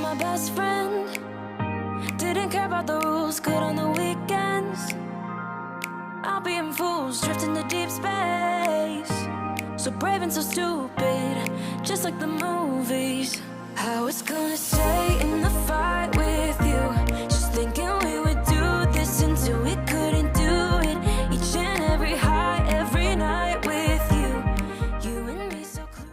my best friend. Didn't care about the rules, good on the weekends. I'll be in fools, drifting to deep space. So brave and so stupid, just like the movies. I was gonna stay in the fight with you, just thinking we would do this until we couldn't do it. Each and every high, every night with you, you and me so close.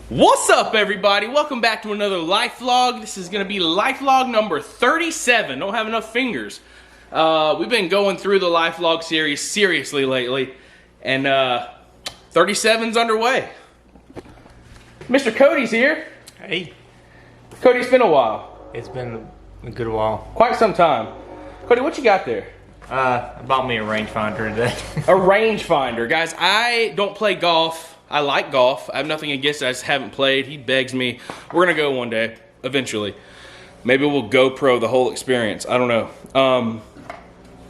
What's up, everybody? Welcome back to another life vlog. This is gonna be life vlog number 37. Don't have enough fingers. We've been going through the life vlog series seriously lately, and 37's underway. Mr. Cody's here. Hey. Cody, it's been a while. It's been a good while. Quite some time. Cody, what you got there? I bought me a rangefinder today. A rangefinder. Guys, I don't play golf. I like golf. I have nothing against it. I just haven't played. He begs me. We're going to go one day, eventually. Maybe we'll GoPro the whole experience. I don't know.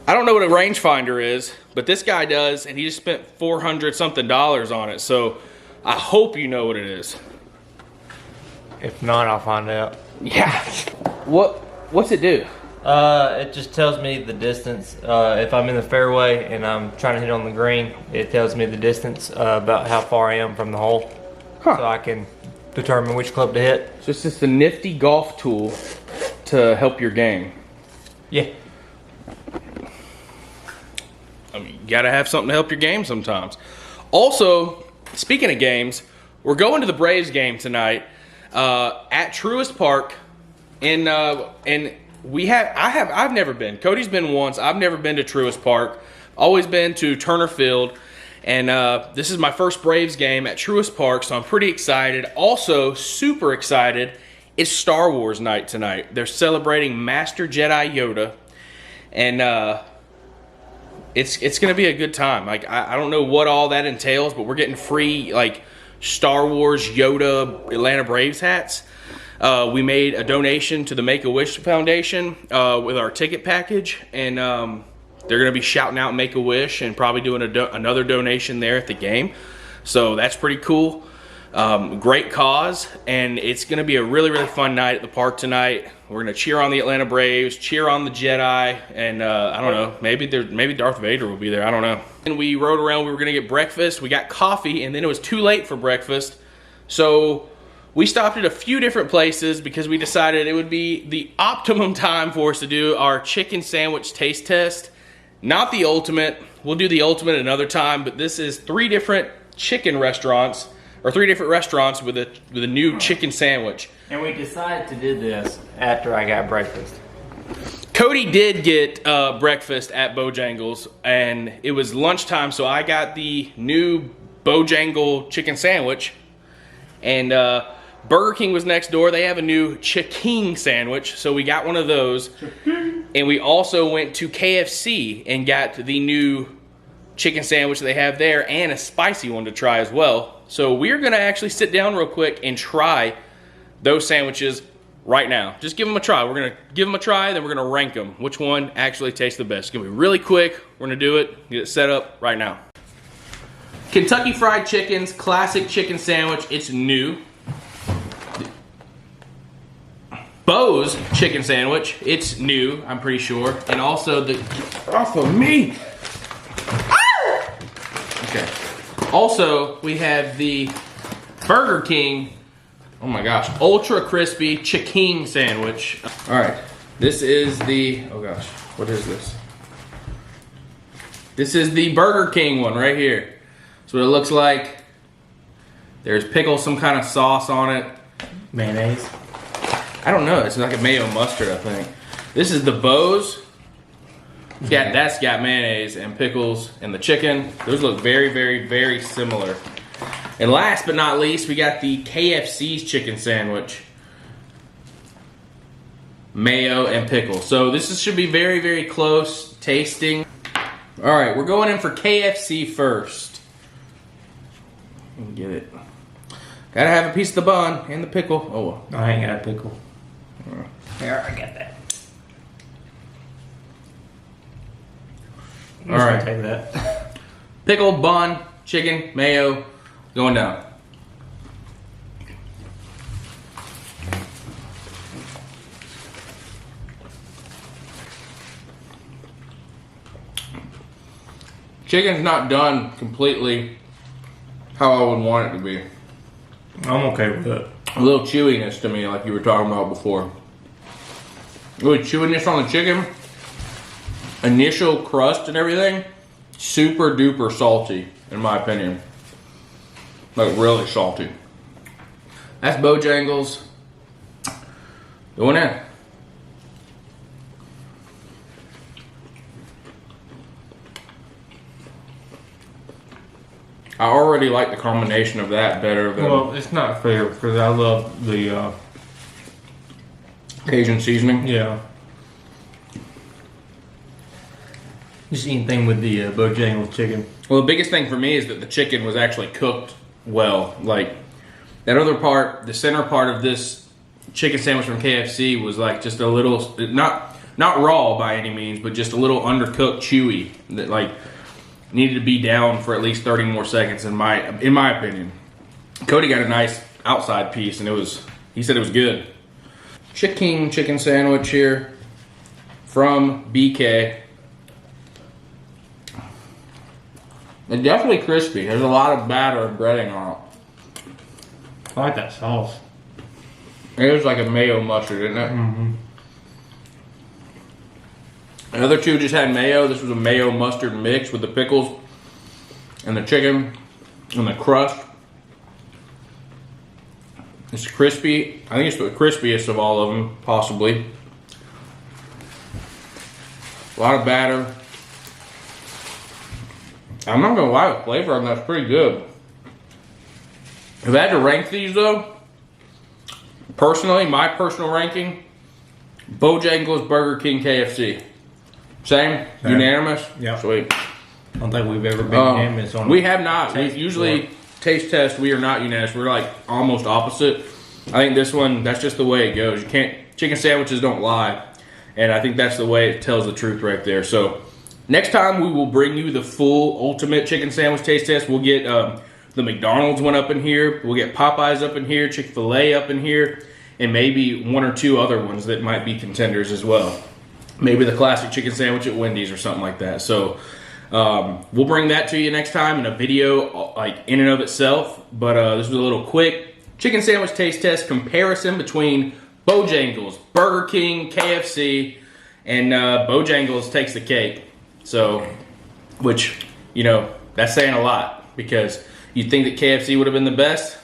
I don't know what a rangefinder is, but this guy does, and he just spent $400 something on it. So I hope you know what it is. If not, I'll find out. Yeah. What's it do? It just tells me the distance. If I'm in the fairway and I'm trying to hit on the green, it tells me the distance about how far I am from the hole. Huh. So I can determine which club to hit. So it's just a nifty golf tool to help your game. Yeah. I mean, you gotta have something to help your game sometimes. Also, speaking of games, we're going to the Braves game tonight at Truist Park, and I've never been. Cody's been once. I've never been to Truist Park. Always been to Turner Field, and this is my first Braves game at Truist Park, so I'm pretty excited. Also, super excited. It's Star Wars night tonight. They're celebrating Master Jedi Yoda, and it's gonna be a good time. Like I don't know what all that entails, but we're getting free like Star Wars Yoda Atlanta Braves hats. We made a donation to the Make-A-Wish Foundation with our ticket package, and they're gonna be shouting out Make-A-Wish and probably doing another donation there at the game. So that's pretty cool. Great cause, and it's gonna be a really, really fun night at the park tonight. We're gonna cheer on the Atlanta Braves, cheer on the Jedi, and I don't know, maybe Darth Vader will be there, I don't know. And we rode around, we were gonna get breakfast, we got coffee, and then it was too late for breakfast. So we stopped at a few different places because we decided it would be the optimum time for us to do our chicken sandwich taste test. Not the ultimate, we'll do the ultimate another time, but this is three different chicken restaurants, or three different restaurants with a new chicken sandwich. And we decided to do this after I got breakfast. Cody did get breakfast at Bojangles, and it was lunchtime, so I got the new Bojangle chicken sandwich. And Burger King was next door. They have a new chicken sandwich, so we got one of those. And we also went to KFC and got the new chicken sandwich they have there, and a spicy one to try as well. So we're gonna actually sit down real quick and try those sandwiches right now. Just give them a try. We're gonna give them a try, then we're gonna rank them. Which one actually tastes the best. It's gonna be really quick. We're gonna do it, get it set up right now. Kentucky Fried Chicken's classic chicken sandwich. It's new. Bo's chicken sandwich. It's new, I'm pretty sure. And also the, off of me. Okay. Also, we have the Burger King, oh my gosh, ultra crispy chicken sandwich. All right, this is the, oh gosh, what is this? This is the Burger King one right here. That's what it looks like. There's pickles, some kind of sauce on it. Mayonnaise. I don't know, it's like a mayo mustard, I think. This is the Bo's. Yeah, that's got mayonnaise and pickles and the chicken. Those look very, very, very similar. And last but not least, we got the KFC's chicken sandwich. Mayo and pickles. So this should be very, very close tasting. All right, we're going in for KFC first. Get it. Gotta have a piece of the bun and the pickle. Oh, well. I ain't got a pickle. Here, I got that. All right. Take that. Pickle, bun, chicken, mayo, going down. chicken's not done completely how I would want it to be. I'm okay with it. A little chewiness to me, like you were talking about before. Really chewiness on the chicken. Initial crust and everything, super duper salty, in my opinion. Like really salty. That's Bojangles. Going in. I already like the combination of that better than Well, it's not fair because I love the Cajun seasoning. yeah. Just anything with the Bojangles chicken. Well, the biggest thing for me is that the chicken was actually cooked well. Like that other part, the center part of this chicken sandwich from KFC was like just a little, not raw by any means, but just a little undercooked, chewy that like needed to be down for at least 30 more seconds in my opinion. Cody got a nice outside piece and he said it was good. Chicken sandwich here from BK. It's definitely crispy. There's a lot of batter and breading on it. I like that sauce. It is like a mayo mustard, isn't it? Mm-hmm. The other two just had mayo. This was a mayo mustard mix with the pickles and the chicken and the crust. It's crispy. I think it's the crispiest of all of them, possibly. A lot of batter. I'm not gonna lie, the flavor on that's pretty good. If I had to rank these though, personally, my personal ranking, Bojangles, Burger King, KFC. Same? Unanimous? Yeah. Sweet. I don't think we've ever been unanimous on We have not. We taste usually before. taste test, we are not unanimous. We're like almost opposite. I think this one, that's just the way it goes. You can't, chicken sandwiches don't lie. And I think that's the way it tells the truth right there. So next time we will bring you the full ultimate chicken sandwich taste test. We'll get the McDonald's one up in here. We'll get Popeyes up in here, Chick-fil-A up in here, and maybe one or two other ones that might be contenders as well. Maybe the classic chicken sandwich at Wendy's or something like that. So we'll bring that to you next time in a video like in and of itself. But this was a little quick chicken sandwich taste test comparison between Bojangles, Burger King, KFC, and Bojangles takes the cake. So, which, you know, that's saying a lot because you'd think that KFC would have been the best.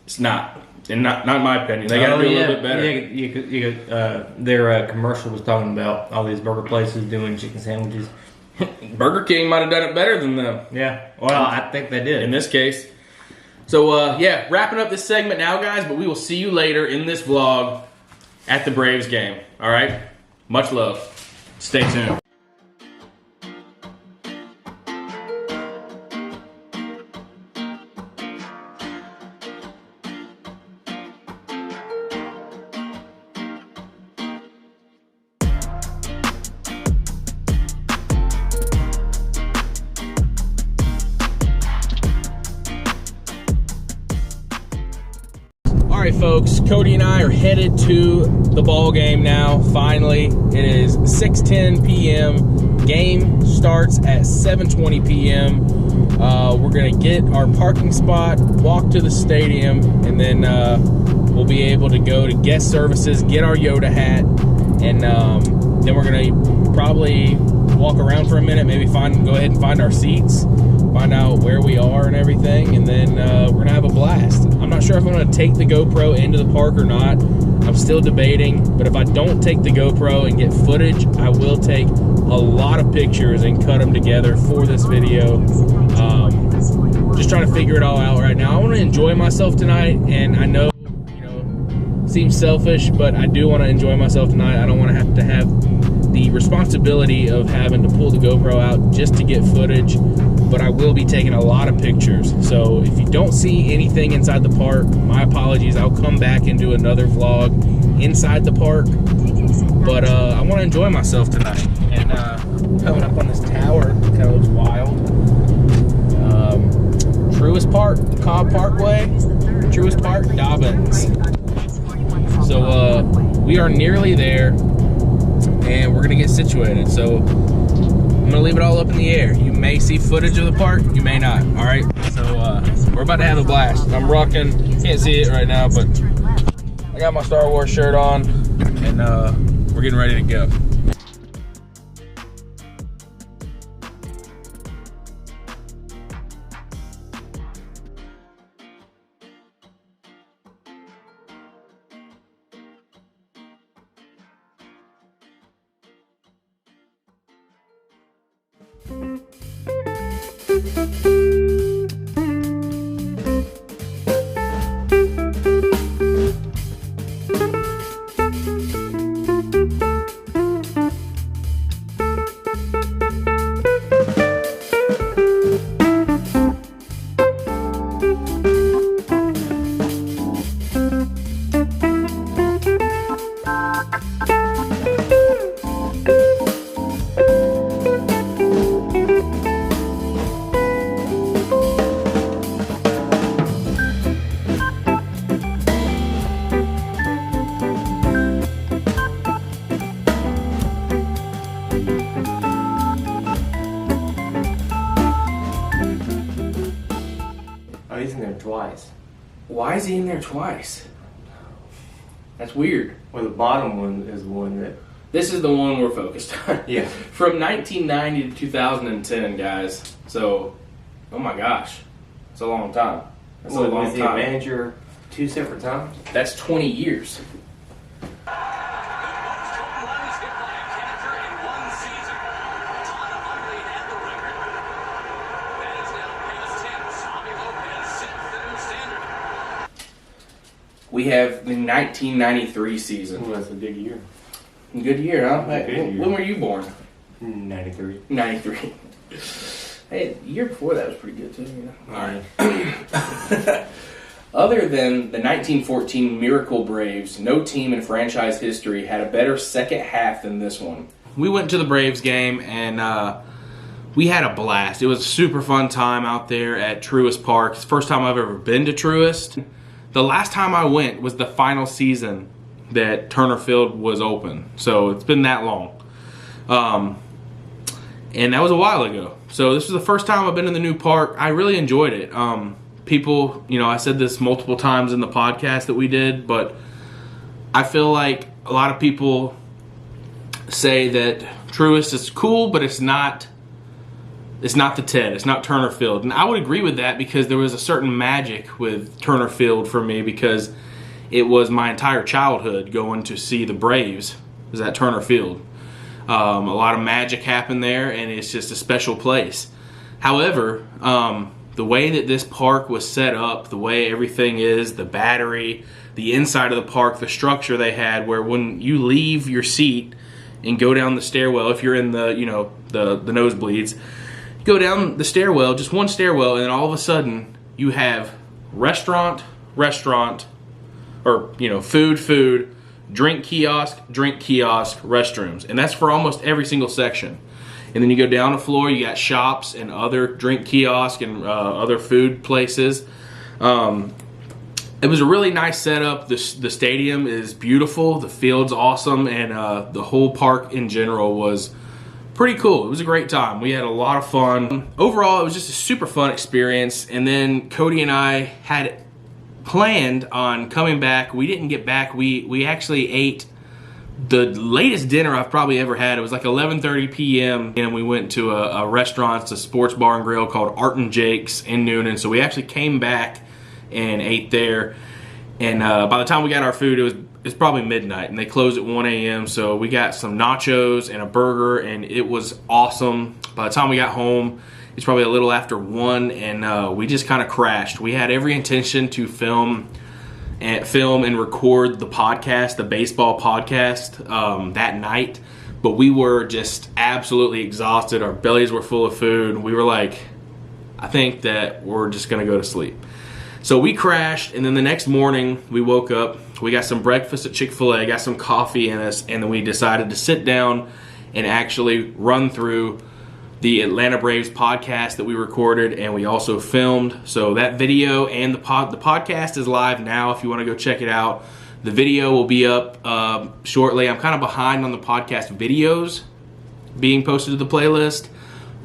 It's not. And not in my opinion. They got to do a little bit better. Yeah, their commercial was talking about all these burger places doing chicken sandwiches. Burger King might have done it better than them. Yeah, well, I think they did. In this case. So, yeah, wrapping up this segment now, guys, but we will see you later in this vlog at the Braves game. All right? Much love. Stay tuned. All right, folks, Cody and I are headed to the ball game now. Finally, it is 6:10 p.m. Game starts at 7:20 p.m. We're gonna get our parking spot, walk to the stadium, and then we'll be able to go to guest services, get our Yoda hat, and then we're gonna probably walk around for a minute, maybe go ahead and find our seats, find out where we are and everything, and then we're gonna have a blast. I'm not sure if I'm gonna take the GoPro into the park or not. I'm still debating, but if I don't take the GoPro and get footage, I will take a lot of pictures and cut them together for this video. Just trying to figure it all out right now. I want to enjoy myself tonight, and I know, you know, seems selfish, but I do want to enjoy myself tonight. I don't want to have the responsibility of having to pull the GoPro out just to get footage, but I will be taking a lot of pictures. So if you don't see anything inside the park, my apologies. I'll come back and do another vlog inside the park, but I want to enjoy myself tonight. And coming up on this tower, kind of looks wild. Truist Park, Cobb Parkway, Truist Park, Dobbins. So we are nearly there, and we're gonna get situated. So I'm gonna leave it all up in the air. You may see footage of the park, you may not, all right? So we're about to have a blast. I'm rocking, can't see it right now, but I got my Star Wars shirt on, and we're getting ready to go. Oh, he's in there twice. Why is he in there twice? That's weird. Well, the bottom one is the one that... This is the one we're focused on. Yeah. From 1990 to 2010, guys. So, oh my gosh. It's a long time. That's a long Was he a time. manager 2 separate times? That's 20 years. We have the 1993 season. Well, that's a good year. Good year, huh? Good year. When were you born? 93. 93. Hey, the year before that was pretty good too. You know? All right. Other than the 1914 Miracle Braves, no team in franchise history had a better second half than this one. We went to the Braves game and we had a blast. It was a super fun time out there at Truist Park. It's the first time I've ever been to Truist. The last time I went was the final season that Turner Field was open. So it's been that long. And that was a while ago. So this was the first time I've been in the new park. I really enjoyed it. People, you know, I said this multiple times in the podcast that we did, but I feel like a lot of people say that Truist is cool, but it's not the TED. It's not Turner Field. And I would agree with that because there was a certain magic with Turner Field for me because it was my entire childhood going to see the Braves was at Turner Field. A lot of magic happened there, and it's just a special place. However, the way that this park was set up, the way everything is, the battery, the inside of the park, the structure they had, where when you leave your seat and go down the stairwell, if you're in the, you know, the nosebleeds, go down the stairwell, just one stairwell, and then all of a sudden you have restaurant, or, you know, food, drink kiosk, restrooms. And that's for almost every single section. And then you go down the floor, you got shops and other drink kiosk and other food places. It was a really nice setup. The stadium is beautiful. The field's awesome. And the whole park in general was pretty cool. It was a great time. We had a lot of fun. Overall, it was just a super fun experience. And then Cody and I had planned on coming back. We didn't get back. We actually ate the latest dinner I've probably ever had. It was like 11:30 p.m. and we went to a restaurant, it's a sports bar and grill called Art and Jake's in Noonan. So we actually came back and ate there. And by the time we got our food, it was probably midnight, and they closed at 1 a.m. So we got some nachos and a burger, and it was awesome. By the time we got home, it's probably a little after 1, and we just kind of crashed. We had every intention to film and record the podcast, the baseball podcast, that night, but we were just absolutely exhausted. Our bellies were full of food. We were like, I think that we're just going to go to sleep. So we crashed, and then the next morning we woke up. We got some breakfast at Chick-fil-A, got some coffee in us, and then we decided to sit down and actually run through the Atlanta Braves podcast that we recorded, and we also filmed. So that video and the podcast is live now if you want to go check it out. The video will be up shortly. I'm kind of behind on the podcast videos being posted to the playlist,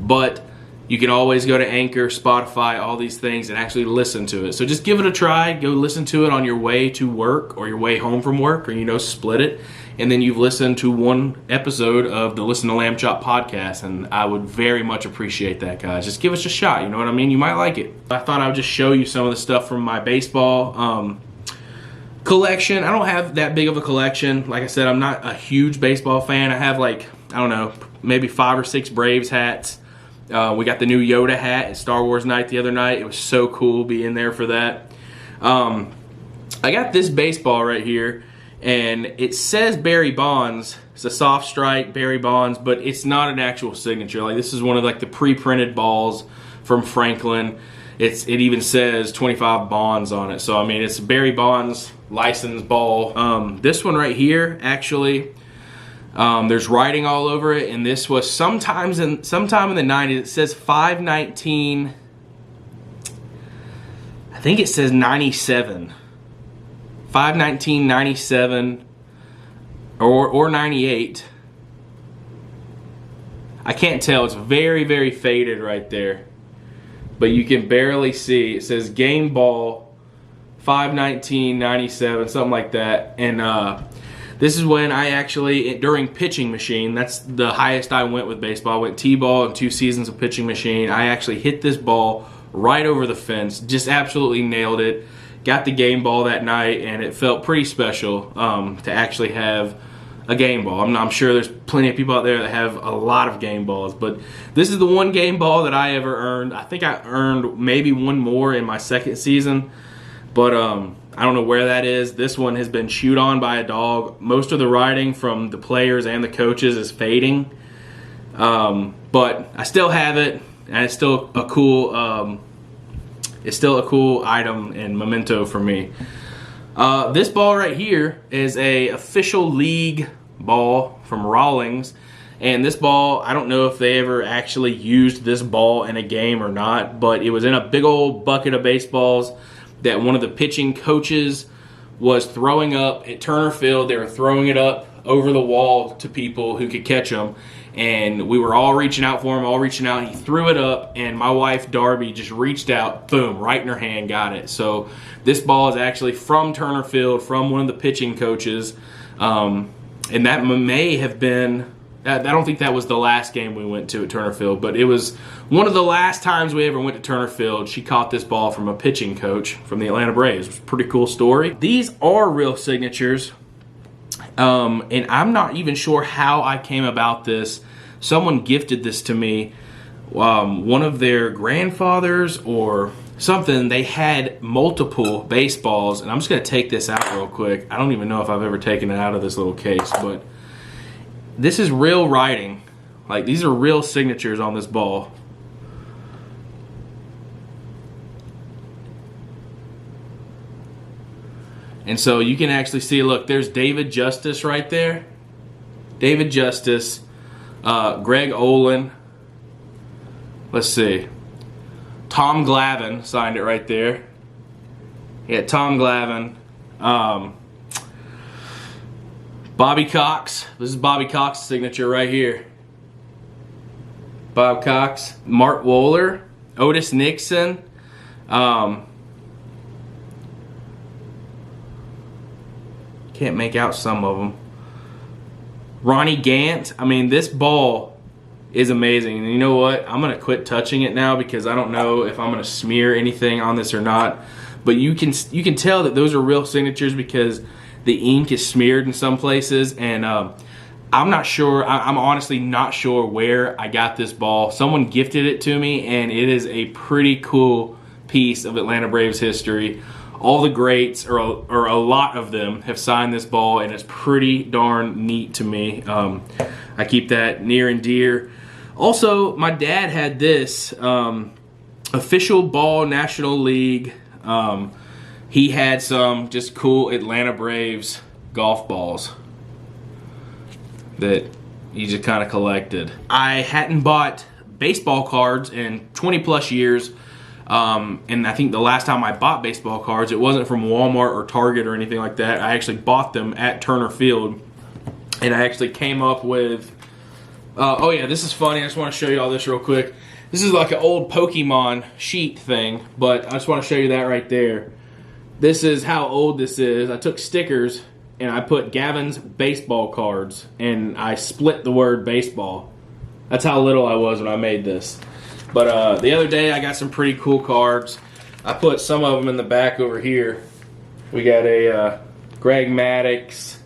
but You can always go to Anchor, Spotify, all these things, and actually listen to it. So just give it a try. Go listen to it on your way to work or your way home from work, or, split it. And then you've listened to one episode of the Listen to Lamb Chop podcast, and I would very much appreciate that, guys. Just give us a shot, you know what I mean? You might like it. I thought I would just show you some of the stuff from my baseball collection. I don't have that big of a collection. Like I said, I'm not a huge baseball fan. I have maybe 5 or 6 Braves hats. We got the new Yoda hat at Star Wars night the other night. It was so cool being there for that. I got this baseball right here, and it says Barry Bonds. It's a soft strike Barry Bonds, but it's not an actual signature. Like, this is one of the pre-printed balls from Franklin. It even says 25 Bonds on it. So I mean, it's Barry Bonds licensed ball. This one right here, actually. There's writing all over it, and this was sometime in the 90s. It says 5/19. I think it says 97. 5/19/97 or 98. I can't tell. It's very, very faded right there, but you can barely see. It says game ball 5/19/97, something like that, and this is when I actually, during pitching machine, that's the highest I went with baseball. I went T-ball and 2 seasons of pitching machine. I actually hit this ball right over the fence, just absolutely nailed it. Got the game ball that night, and it felt pretty special to actually have a game ball. I'm sure there's plenty of people out there that have a lot of game balls, but this is the one game ball that I ever earned. I think I earned maybe one more in my second season, but I don't know where that is. This one has been chewed on by a dog. Most of the writing from the players and the coaches is fading, but I still have it, and it's still a cool item and memento for me. This ball right here is a official league ball from Rawlings, and this ball, I don't know if they ever actually used this ball in a game or not, but it was in a big old bucket of baseballs that one of the pitching coaches was throwing up at Turner Field. They were throwing it up over the wall to people who could catch them, and we were all reaching out for him, and he threw it up, and my wife Darby just reached out, boom, right in her hand, got it. So this ball is actually from Turner Field, from one of the pitching coaches, and that may have been, I don't think that was the last game we went to at Turner Field, but it was one of the last times we ever went to Turner Field. She caught this ball from a pitching coach from the Atlanta Braves. It was a pretty cool story. These are real signatures, and I'm not even sure how I came about this. Someone gifted this to me. One of their grandfathers or something, they had multiple baseballs, and I'm just going to take this out real quick. I don't even know if I've ever taken it out of this little case, but this is real writing. Like, these are real signatures on this ball. And so you can actually see, look, there's David Justice right there. David Justice, Greg Olin. Let's see. Tom Glavine signed it right there. Yeah, Tom Glavine. Bobby Cox. This is Bobby Cox's signature right here. Bob Cox. Mark Wohler. Otis Nixon. Can't make out some of them. Ronnie Gant. I mean, this ball is amazing. And you know what? I'm going to quit touching it now because I don't know if I'm going to smear anything on this or not. But you can tell that those are real signatures because the ink is smeared in some places. And I'm not sure. I'm honestly not sure where I got this ball. Someone gifted it to me, and it is a pretty cool piece of Atlanta Braves history. All the greats, or a lot of them, have signed this ball, and it's pretty darn neat to me. I keep that near and dear. Also, my dad had this official ball National League. He had some just cool Atlanta Braves golf balls that he just kind of collected. I hadn't bought baseball cards in 20 plus years. And I think the last time I bought baseball cards, it wasn't from Walmart or Target or anything like that. I actually bought them at Turner Field, and I actually came up with, oh yeah, this is funny. I just want to show you all this real quick. This is like an old Pokemon sheet thing, but I just want to show you that right there. This is how old this is. I took stickers and I put Gavin's baseball cards and I split the word baseball. That's how little I was when I made this. But the other day I got some pretty cool cards. I put some of them in the back over here. We got a Greg Maddux,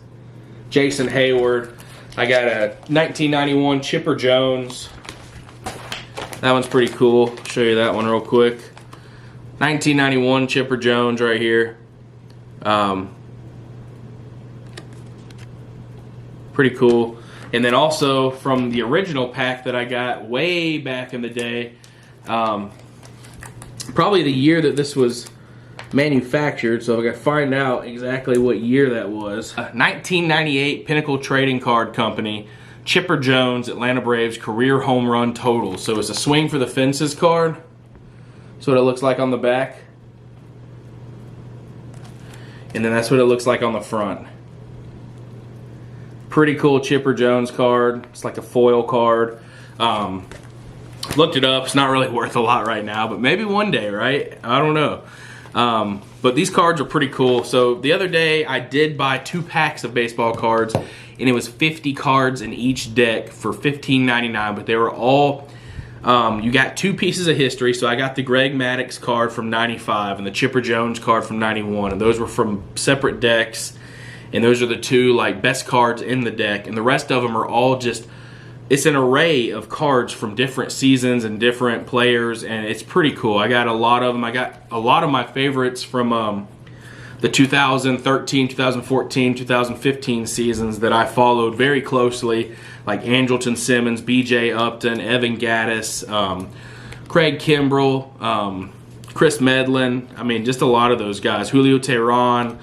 Jason Hayward. I got a 1991 Chipper Jones. That one's pretty cool. I'll show you that one real quick. 1991 Chipper Jones right here. Pretty cool. And then also from the original pack that I got way back in the day, probably the year that this was manufactured, so I got to find out exactly what year that was. 1998 Pinnacle Trading Card Company, Chipper Jones, Atlanta Braves career home run total. So it's a swing for the fences card. That's what it looks like on the back. And then that's what it looks like on the front. Pretty cool Chipper Jones card. It's like a foil card. Looked it up. It's not really worth a lot right now, but maybe one day, right? I don't know. But these cards are pretty cool. So the other day I did buy 2 packs of baseball cards, and it was 50 cards in each deck for $15.99, but they were all, you got 2 pieces of history. So I got the Greg Maddux card from 95 and the Chipper Jones card from 91, and those were from separate decks, and those are the 2 like best cards in the deck, and the rest of them are all just, it's an array of cards from different seasons and different players, and it's pretty cool. I got a lot of them. I got a lot of my favorites from the 2013, 2014, 2015 seasons that I followed very closely, like Andrelton Simmons, B.J. Upton, Evan Gattis, Craig Kimbrell, Chris Medlin. I mean, just a lot of those guys. Julio Teheran.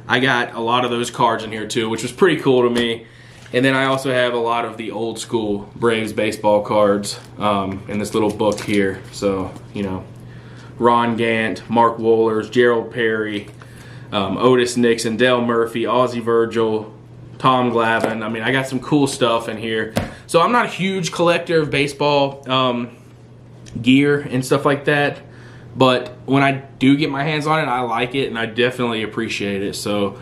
I got a lot of those cards in here too, which was pretty cool to me. And then I also have a lot of the old school Braves baseball cards in this little book here. So, you know, Ron Gant, Mark Wohlers, Gerald Perry, Otis Nixon, Dale Murphy, Ozzie Virgil, Tom Glavine. I mean, I got some cool stuff in here. So I'm not a huge collector of baseball gear and stuff like that. But when I do get my hands on it, I like it and I definitely appreciate it. So,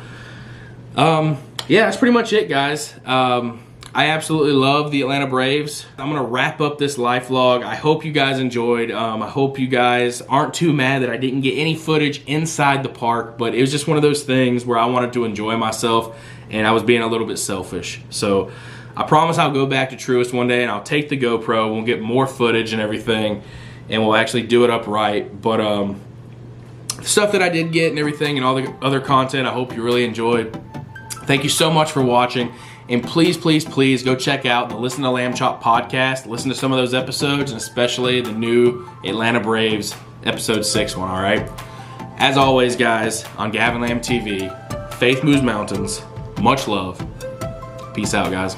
yeah, that's pretty much it, guys. I absolutely love the Atlanta Braves. I'm going to wrap up this life vlog. I hope you guys enjoyed. I hope you guys aren't too mad that I didn't get any footage inside the park, but it was just one of those things where I wanted to enjoy myself and I was being a little bit selfish. So I promise I'll go back to Truist one day and I'll take the GoPro. We'll get more footage and everything and we'll actually do it up right. But the stuff that I did get and everything and all the other content, I hope you really enjoyed. Thank you so much for watching, and please, please, please go check out the Listen to Lamb Chop podcast. Listen to some of those episodes, and especially the new Atlanta Braves episode 6 one, all right? As always, guys, on Gavin Lamb TV, faith moves mountains. Much love. Peace out, guys.